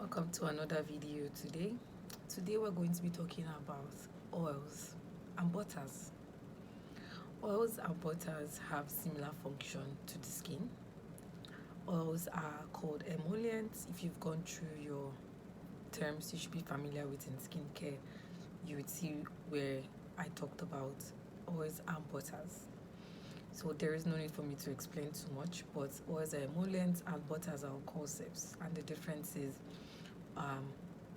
Welcome to another video today. Today we're going to be talking about oils and butters. Oils and butters have similar function to the skin. Oils are called emollients. If you've gone through your terms you should be familiar with in skincare, you would see where I talked about oils and butters. So there is no need for me to explain too much, but oils are emollients and butters are concepts, and the difference is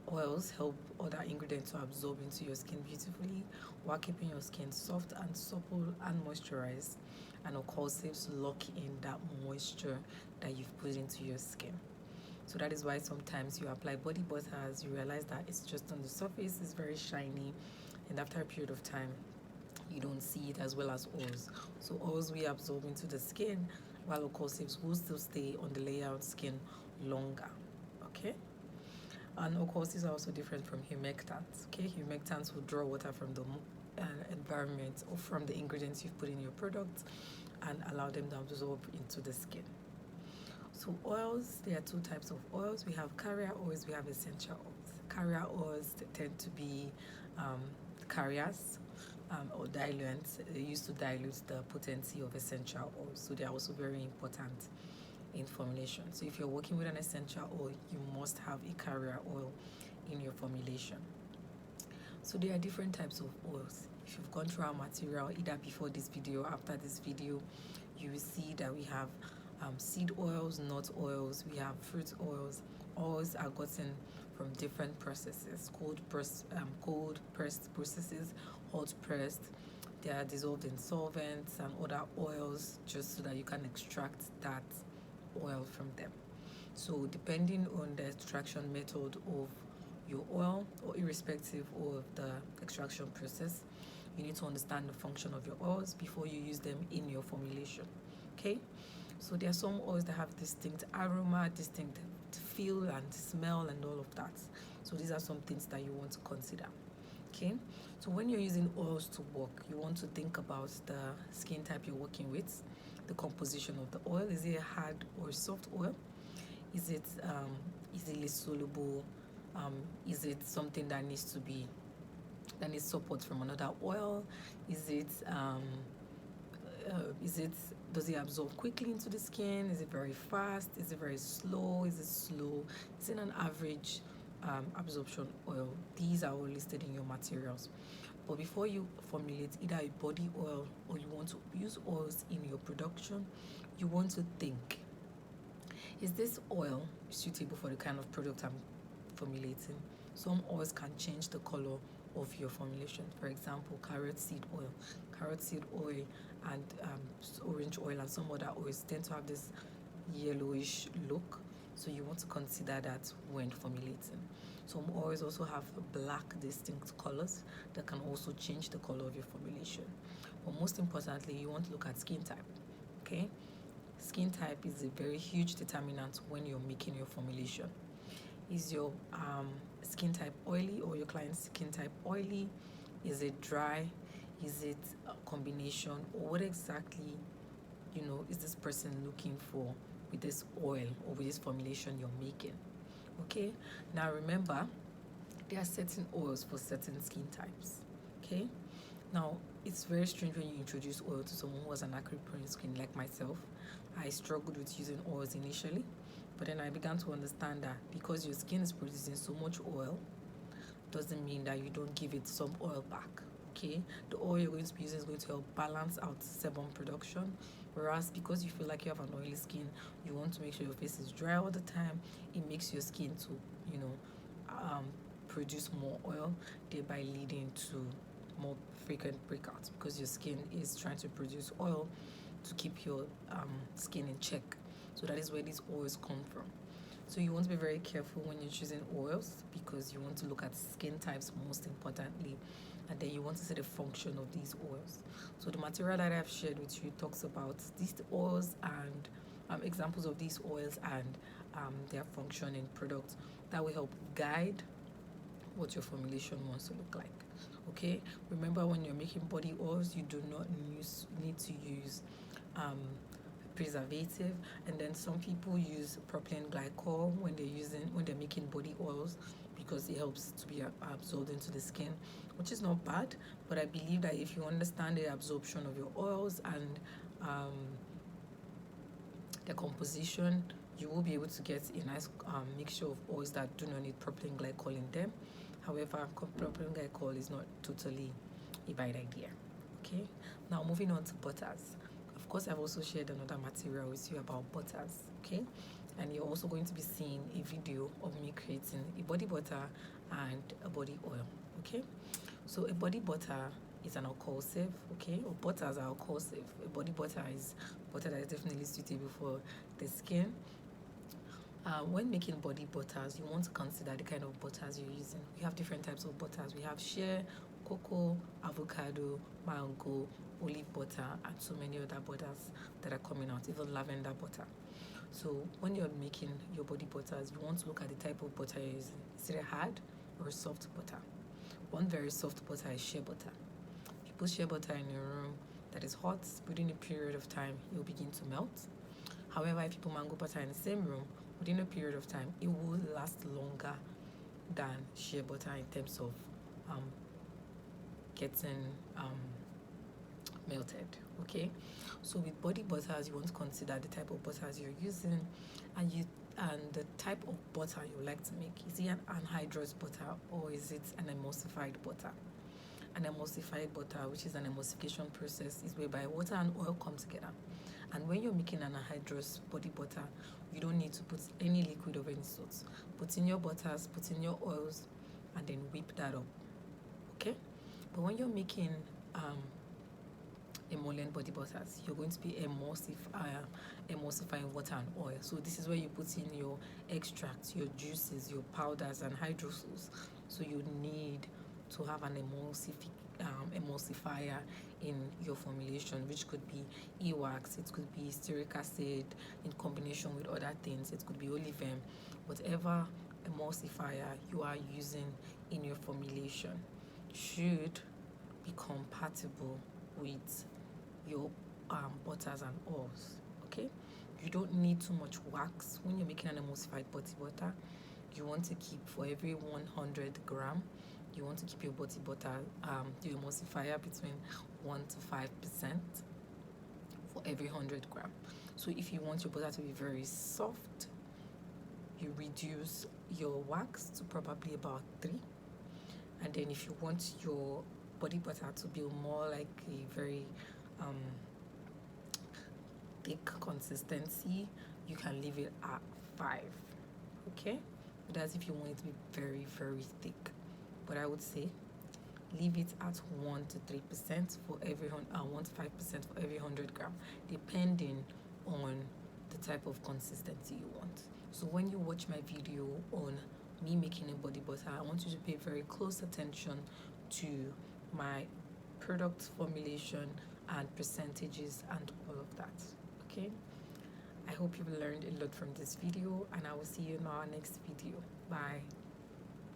oils help other ingredients to absorb into your skin beautifully while keeping your skin soft and supple and moisturized, and occlusives lock in that moisture that you've put into your skin. So that is why sometimes you apply body butters, you realize that it's just on the surface, it's very shiny, and after a period of time you don't see it as well as oils. So oils will absorb into the skin while occlusives will still stay on the layer of skin longer. Okay, and occlusives are also different from humectants. Okay, humectants will draw water from the environment or from the ingredients you've put in your product and allow them to absorb into the skin. So oils, there are two types of oils. We have carrier oils, we have essential oils. Carrier oils tend to be carriers or diluents. They used to dilute the potency of essential oils, so they are also very important in formulation. So if you're working with an essential oil, you must have a carrier oil in your formulation. So there are different types of oils. If you've gone through our material either before this video or after this video, you will see that we have seed oils, nut oils, we have fruit oils. Oils are gotten from different processes: cold pressed processes, hot pressed. They are dissolved in solvents and other oils just so that you can extract that oil from them. So depending on the extraction method of your oil, or irrespective of the extraction process, you need to understand the function of your oils before you use them in your formulation. Okay, so there are some oils that have distinct aroma, distinct feel and smell and all of that. So these are some things that you want to consider. Okay, so when you're using oils to work, you want to think about the skin type you're working with, the composition of the oil. Is it a hard or soft oil? Is it easily soluble? Is it something that needs support from another oil? Is it does it absorb quickly into the skin? Is it very fast? Is it very slow? Is it slow? Is it an average absorption oil? These are all listed in your materials. But before you formulate either a body oil or you want to use oils in your production, you want to think, is this oil suitable for the kind of product I'm formulating? Some oils can change the color of your formulation. For example, carrot seed oil and orange oil and some other oils tend to have this yellowish look, so you want to consider that when formulating. Some oils also have black distinct colors that can also change the color of your formulation. But most importantly, you want to look at skin type. Okay, skin type is a very huge determinant when you're making your formulation. Is your skin type oily or your client's skin type oily? Is it dry? Is it a combination? Or what exactly, is this person looking for with this oil or with this formulation you're making? Okay, now remember, there are certain oils for certain skin types. Okay, now it's very strange when you introduce oil to someone who has an acne prone skin like myself. I struggled with using oils initially, but then I began to understand that because your skin is producing so much oil doesn't mean that you don't give it some oil back. Okay, the oil you're going to be using is going to help balance out sebum production, whereas because you feel like you have an oily skin, you want to make sure your face is dry all the time. It makes your skin to produce more oil, thereby leading to more frequent breakouts, because your skin is trying to produce oil to keep your skin in check. So that is where these oils come from. So you want to be very careful when you're choosing oils, because you want to look at skin types most importantly, and then you want to see the function of these oils. So the material that I've shared with you talks about these oils and examples of these oils and their function in products that will help guide what your formulation wants to look like. Okay, remember, when you're making body oils, you do not need to use preservative. And then some people use propylene glycol when they're making body oils, because it helps to be absorbed into the skin, which is not bad. But I believe that if you understand the absorption of your oils and the composition, you will be able to get a nice mixture of oils that do not need propylene glycol in them. However, propylene glycol is not totally a bad idea. Okay, now moving on to butters. Of course, I've also shared another material with you about butters. Okay, and you're also going to be seeing a video of me creating a body butter and a body oil. Okay, so a body butter is an occlusive, okay, or butters are occlusive. A body butter is butter that is definitely suitable for the skin. When making body butters, you want to consider the kind of butters you're using. We have different types of butters. We have shea, cocoa, avocado, mango, olive butter, and so many other butters that are coming out, even lavender butter. So when you're making your body butters, you want to look at the type of butter you're using. Is it a hard or a soft butter? One very soft butter is shea butter. If you put shea butter in your room that is hot, within a period of time, it will begin to melt. However, if you put mango butter in the same room, within a period of time, it will last longer than shea butter in terms of getting melted. Okay, so with body butters, you want to consider the type of butters you're using, and the type of butter you like to make. Is it an anhydrous butter or is it an emulsified butter? An emulsified butter, which is an emulsification process, is whereby water and oil come together. And when you're making an anhydrous body butter, you don't need to put any liquid of any sort. Put in your butters, put in your oils, and then whip that up. Okay? But when you're making emollient body butters, you're going to be emulsifying water and oil. So this is where you put in your extracts, your juices, your powders, and hydrosols. So you need to have an emulsifier in your formulation, which could be e-wax, it could be stearic acid in combination with other things, it could be olivem. Whatever emulsifier you are using in your formulation should be compatible with your butters and oils. Okay, you don't need too much wax when you're making an emulsified body butter. You want to keep, for every 100 gram, you want to keep your body butter, your emulsifier, between 1 to 5% for every 100 gram. So if you want your butter to be very soft, you reduce your wax to probably about 3. And then if you want your body butter to be more like a very thick consistency, you can leave it at 5. Okay, that's if you want it to be very, very thick. But I would say leave it at 1 to 3% for every 1 to 5% for every 100 gram, depending on the type of consistency you want. So when you watch my video on me making a body butter, I want you to pay very close attention to my product formulation and percentages and all of that. Okay, I hope you've learned a lot from this video, and I will see you in our next video. Bye.